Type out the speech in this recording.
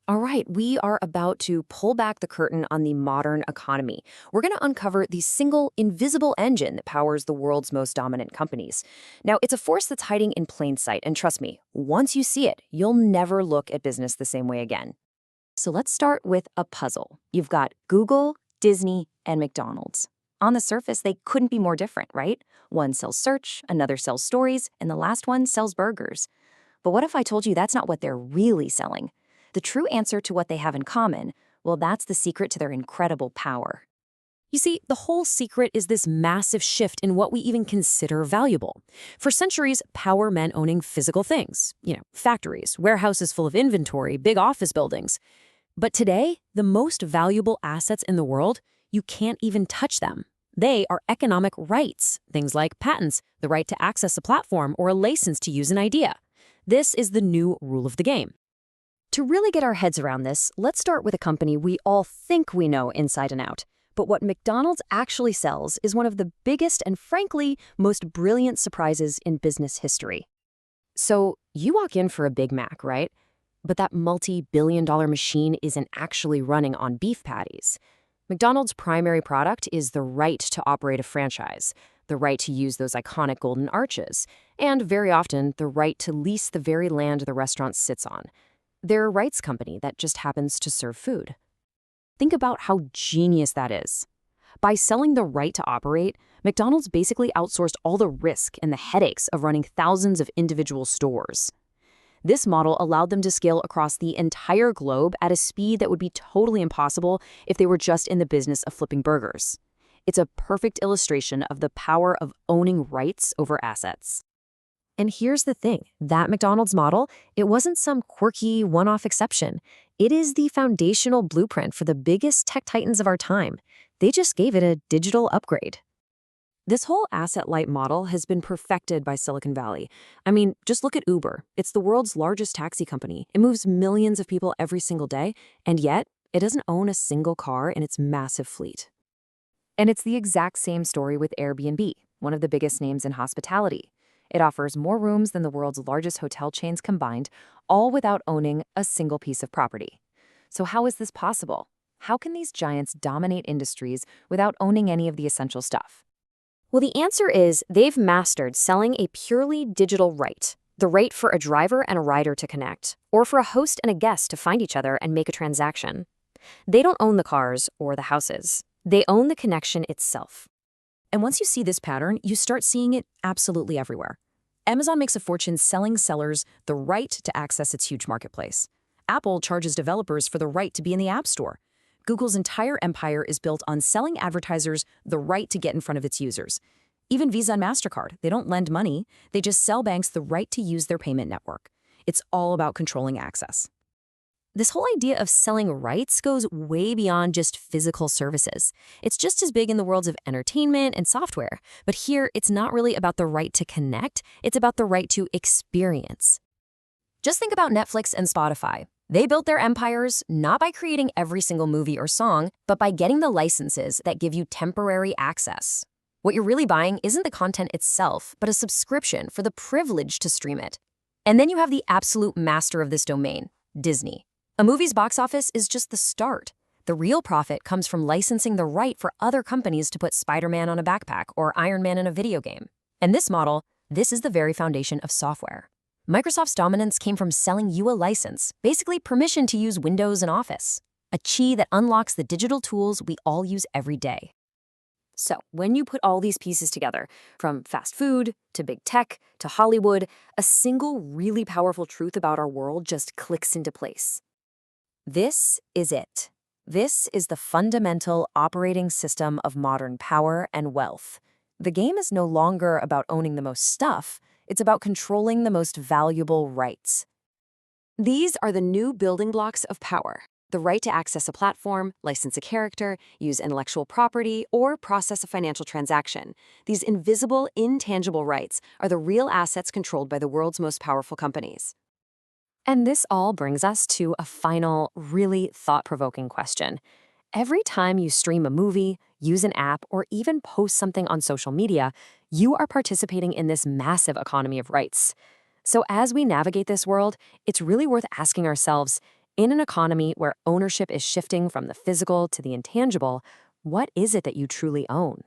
All right, we are about to pull back the curtain on the modern economy. We're going to uncover the single invisible engine that powers the world's most dominant companies. Now, it's a force that's hiding in plain sight, and trust me, once you see it, you'll never look at business the same way again. So let's start with a puzzle. You've got Google, Disney, and McDonald's. On the surface, they couldn't be more different, right? One sells search, another sells stories, and the last one sells burgers. But what if I told you that's not what they're really selling? The true answer to what they have in common, well, that's the secret to their incredible power. You see, the whole secret is this massive shift in what we even consider valuable. For centuries, power meant owning physical things, factories, warehouses full of inventory, big office buildings. But today, the most valuable assets in the world, you can't even touch them. They are economic rights, things like patents, the right to access a platform, or a license to use an idea. This is the new rule of the game. To really get our heads around this, let's start with a company we all think we know inside and out. But what McDonald's actually sells is one of the biggest and, frankly, most brilliant surprises in business history. So you walk in for a Big Mac, right? But that multi-billion-dollar machine isn't actually running on beef patties. McDonald's primary product is the right to operate a franchise, the right to use those iconic golden arches, and very often the right to lease the very land the restaurant sits on. They're a rights company that just happens to serve food. Think about how genius that is. By selling the right to operate, McDonald's basically outsourced all the risk and the headaches of running thousands of individual stores. This model allowed them to scale across the entire globe at a speed that would be totally impossible if they were just in the business of flipping burgers. It's a perfect illustration of the power of owning rights over assets. And here's the thing, that McDonald's model, it wasn't some quirky one-off exception. It is the foundational blueprint for the biggest tech titans of our time. They just gave it a digital upgrade. This whole asset-light model has been perfected by Silicon Valley. I mean, just look at Uber. It's the world's largest taxi company. It moves millions of people every single day, and yet it doesn't own a single car in its massive fleet. And it's the exact same story with Airbnb, one of the biggest names in hospitality. It offers more rooms than the world's largest hotel chains combined, all without owning a single piece of property. So how is this possible? How can these giants dominate industries without owning any of the essential stuff? Well, the answer is they've mastered selling a purely digital right, the right for a driver and a rider to connect, or for a host and a guest to find each other and make a transaction. They don't own the cars or the houses. They own the connection itself. And once you see this pattern, you start seeing it absolutely everywhere. Amazon makes a fortune selling sellers the right to access its huge marketplace. Apple charges developers for the right to be in the App Store. Google's entire empire is built on selling advertisers the right to get in front of its users. Even Visa and MasterCard, they don't lend money, they just sell banks the right to use their payment network. It's all about controlling access. This whole idea of selling rights goes way beyond just physical services. It's just as big in the worlds of entertainment and software. But here, it's not really about the right to connect, it's about the right to experience. Just think about Netflix and Spotify. They built their empires not by creating every single movie or song, but by getting the licenses that give you temporary access. What you're really buying isn't the content itself, but a subscription for the privilege to stream it. And then you have the absolute master of this domain, Disney. A movie's box office is just the start. The real profit comes from licensing the right for other companies to put Spider-Man on a backpack or Iron Man in a video game. And this model, this is the very foundation of software. Microsoft's dominance came from selling you a license, basically permission to use Windows and Office, a key that unlocks the digital tools we all use every day. So when you put all these pieces together, from fast food to big tech to Hollywood, a single really powerful truth about our world just clicks into place. This is it. This is the fundamental operating system of modern power and wealth. The game is no longer about owning the most stuff, it's about controlling the most valuable rights. These are the new building blocks of power. The right to access a platform, license a character, use intellectual property, or process a financial transaction. These invisible, intangible rights are the real assets controlled by the world's most powerful companies. And this all brings us to a final, really thought-provoking question. Every time you stream a movie, use an app, or even post something on social media, you are participating in this massive economy of rights. So as we navigate this world, it's really worth asking ourselves, In an economy where ownership is shifting from the physical to the intangible, what is it that you truly own?